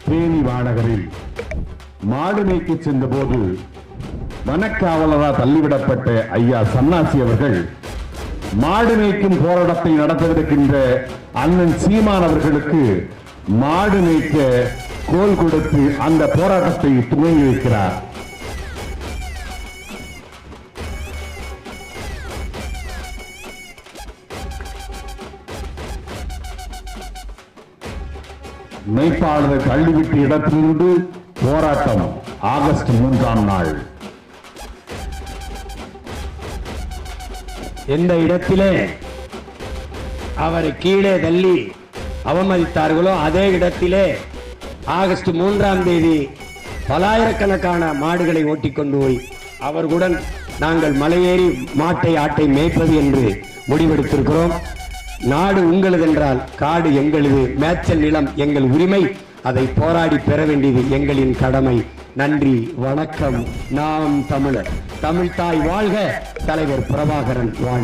தேனி மாநகரில் மாடு மேய்க்கு சென்ற போது வனக்காவலரால் தள்ளிவிடப்பட்ட ஐயா சன்னாசி அவர்கள் மாடு மேய்க்கும் போராட்டத்தை நடத்தவிருக்கின்ற அண்ணன் சீமான் அவர்களுக்கு மாடு மேய்க்க கோல் கொடுத்து அந்த போராட்டத்தை துவங்கி வைக்கிறார். மேய்ப்பாளரை தள்ளிவிட்ட இடத்திலிருந்து போராட்டம் ஆகஸ்ட் 3ஆம் நாள். எந்த இடத்திலே அவரை கீழே தள்ளி அவமதித்தார்களோ அதே இடத்திலே ஆகஸ்ட் 3ஆம் தேதி பலாயிரக்கணக்கான மாடுகளை ஓட்டிக்கொண்டு போய் அவர்களுடன் நாங்கள் மலையேறி மாட்டை ஆட்டை மேய்ப்பது என்று முடிவெடுத்திருக்கிறோம். நாடு உங்களது என்றால் காடு எங்களது, மேய்ச்சல் நிலம் எங்கள் உரிமை, அதை போராடி பெற வேண்டியது எங்களின் கடமை. நன்றி, வணக்கம். நாம் தமிழர். தமிழ்தாய் வாழ்க. தலைவர் பிரபாகரன் வாழ்க.